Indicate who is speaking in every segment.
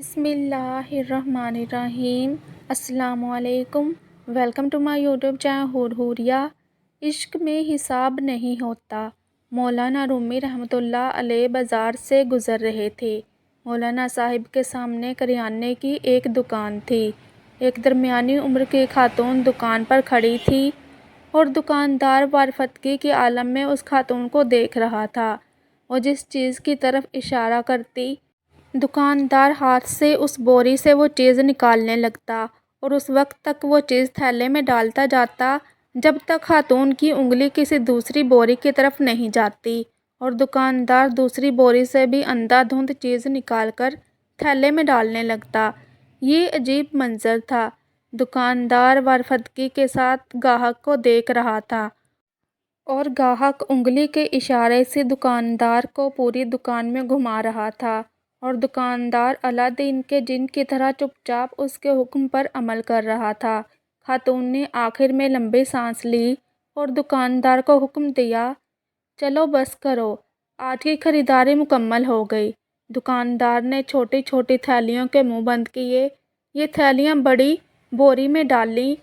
Speaker 1: بسم اللہ الرحمن الرحیم۔ السلام علیکم۔ Welcome to my YouTube channel حورحوریہ۔ عشق میں حساب نہیں ہوتا۔ مولانا رومی رحمۃ اللہ علیہ بازار سے گزر رہے تھے۔ مولانا صاحب کے سامنے کریانے کی ایک دکان تھی۔ ایک درمیانی عمر کی خاتون دکان پر کھڑی تھی اور دکاندار وارفتگی کے عالم میں اس خاتون کو دیکھ رہا تھا۔ وہ جس چیز کی طرف اشارہ کرتی، دکاندار ہاتھ سے اس بوری سے وہ چیز نکالنے لگتا اور اس وقت تک وہ چیز تھیلے میں ڈالتا جاتا جب تک خاتون کی انگلی کسی دوسری بوری کی طرف نہیں جاتی اور دکاندار دوسری بوری سے بھی اندھا دھند چیز نکال کر تھیلے میں ڈالنے لگتا۔ یہ عجیب منظر تھا۔ دکاندار وارفتگی کے ساتھ گاہک کو دیکھ رہا تھا اور گاہک انگلی کے اشارے سے دکاندار کو پوری دکان میں گھما رہا تھا اور دکاندار الادین کے جن کی طرح چپ چاپ اس کے حکم پر عمل کر رہا تھا۔ خاتون نے آخر میں لمبی سانس لی اور دکاندار کو حکم دیا، چلو بس کرو، آج کی خریداری مکمل ہو گئی۔ دکاندار نے چھوٹی چھوٹی تھیلیوں کے منہ بند کیے۔ یہ تھیلیاں بڑی بوری میں ڈالیں،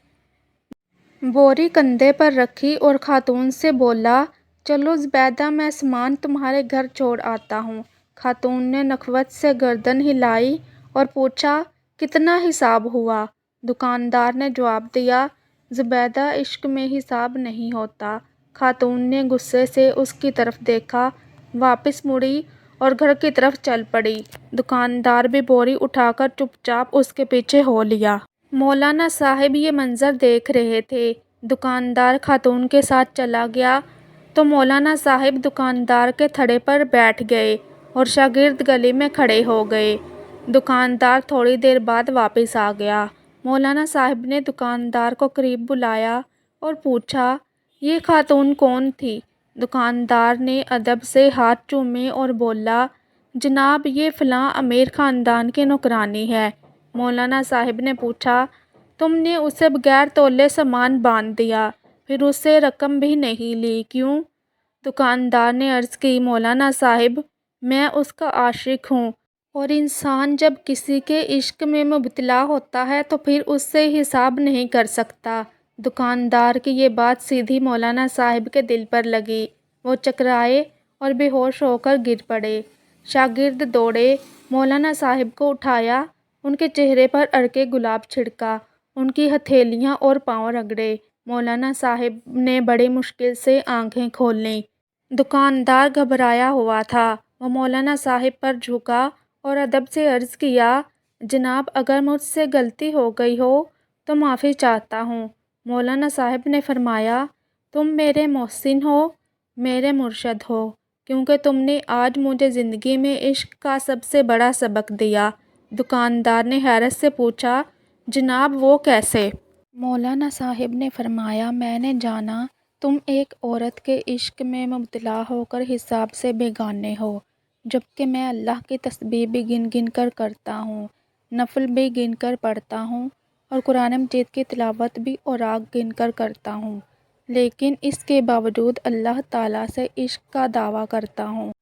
Speaker 1: بوری کندھے پر رکھی اور خاتون سے بولا، چلو زبیدہ، میں سامان تمہارے گھر چھوڑ آتا ہوں۔ خاتون نے نخوت سے گردن ہلائی اور پوچھا، کتنا حساب ہوا؟ دکاندار نے جواب دیا، زبیدہ، عشق میں حساب نہیں ہوتا۔ خاتون نے غصے سے اس کی طرف دیکھا، واپس مڑی اور گھر کی طرف چل پڑی۔ دکاندار بھی بوری اٹھا کر چپ چاپ اس کے پیچھے ہو لیا۔ مولانا صاحب یہ منظر دیکھ رہے تھے۔ دکاندار خاتون کے ساتھ چلا گیا تو مولانا صاحب دکاندار کے تھڑے پر بیٹھ گئے اور شاگرد گلی میں کھڑے ہو گئے۔ دکاندار تھوڑی دیر بعد واپس آ گیا۔ مولانا صاحب نے دکاندار کو قریب بلایا اور پوچھا، یہ خاتون کون تھی؟ دکاندار نے ادب سے ہاتھ چومے اور بولا، جناب، یہ فلاں امیر خاندان کی نوکرانی ہے۔ مولانا صاحب نے پوچھا، تم نے اسے بغیر تولے سامان باندھ دیا، پھر اس سے رقم بھی نہیں لی، کیوں؟ دکاندار نے عرض کی، مولانا صاحب، میں اس کا عاشق ہوں اور انسان جب کسی کے عشق میں مبتلا ہوتا ہے تو پھر اس سے حساب نہیں کر سکتا۔ دکاندار کی یہ بات سیدھی مولانا صاحب کے دل پر لگی۔ وہ چکرائے اور بے ہوش ہو کر گر پڑے۔ شاگرد دوڑے، مولانا صاحب کو اٹھایا، ان کے چہرے پر عرقِ گلاب چھڑکا، ان کی ہتھیلیاں اور پاؤں رگڑے۔ مولانا صاحب نے بڑی مشکل سے آنکھیں کھولیں۔ دکاندار گھبرایا ہوا تھا۔ وہ مولانا صاحب پر جھکا اور ادب سے عرض کیا، جناب، اگر مجھ سے غلطی ہو گئی ہو تو معافی چاہتا ہوں۔ مولانا صاحب نے فرمایا، تم میرے محسن ہو، میرے مرشد ہو، کیونکہ تم نے آج مجھے زندگی میں عشق کا سب سے بڑا سبق دیا۔ دکاندار نے حیرت سے پوچھا، جناب، وہ کیسے؟ مولانا صاحب نے فرمایا، میں نے جانا تم ایک عورت کے عشق میں مبتلا ہو کر حساب سے بیگانے ہو، جبکہ میں اللہ کی تسبیح بھی گن گن کر کرتا ہوں، نفل بھی گن کر پڑھتا ہوں اور قرآن مجید کی تلاوت بھی اوراق گن کر کرتا ہوں، لیکن اس کے باوجود اللہ تعالیٰ سے عشق کا دعویٰ کرتا ہوں۔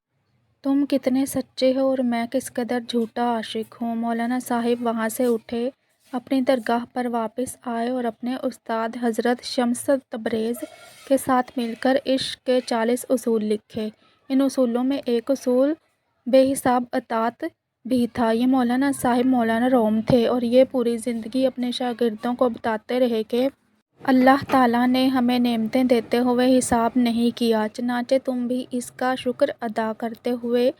Speaker 1: تم کتنے سچے ہو اور میں کس قدر جھوٹا عاشق ہوں۔ مولانا صاحب وہاں سے اٹھے، اپنی درگاہ پر واپس آئے اور اپنے استاد حضرت شمس تبریز کے ساتھ مل کر عشق کے 40 اصول لکھے۔ ان اصولوں میں ایک اصول بے حساب اطاعت بھی تھا۔ یہ مولانا صاحب مولانا روم تھے اور یہ پوری زندگی اپنے شاگردوں کو بتاتے رہے کہ اللہ تعالیٰ نے ہمیں نعمتیں دیتے ہوئے حساب نہیں کیا، چنانچہ تم بھی اس کا شکر ادا کرتے ہوئے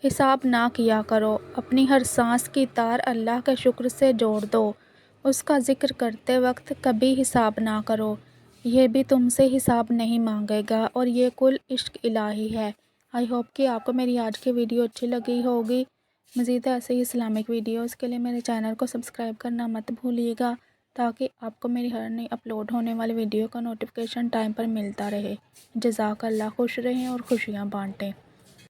Speaker 1: حساب نہ کیا کرو۔ اپنی ہر سانس کی تار اللہ کے شکر سے جوڑ دو، اس کا ذکر کرتے وقت کبھی حساب نہ کرو، یہ بھی تم سے حساب نہیں مانگے گا، اور یہ کل عشق الہی ہے۔ آئی ہوپ کہ آپ کو میری آج کی ویڈیو اچھی لگی ہوگی۔ مزید ایسے ہی اسلامک ویڈیوز کے لیے میرے چینل کو سبسکرائب کرنا مت بھولیے گا، تاکہ آپ کو میری ہر نئی اپلوڈ ہونے والی ویڈیو کا نوٹیفیکیشن ٹائم پر ملتا رہے۔ جزاک اللہ، خوش رہیں اور خوشیاں بانٹیں۔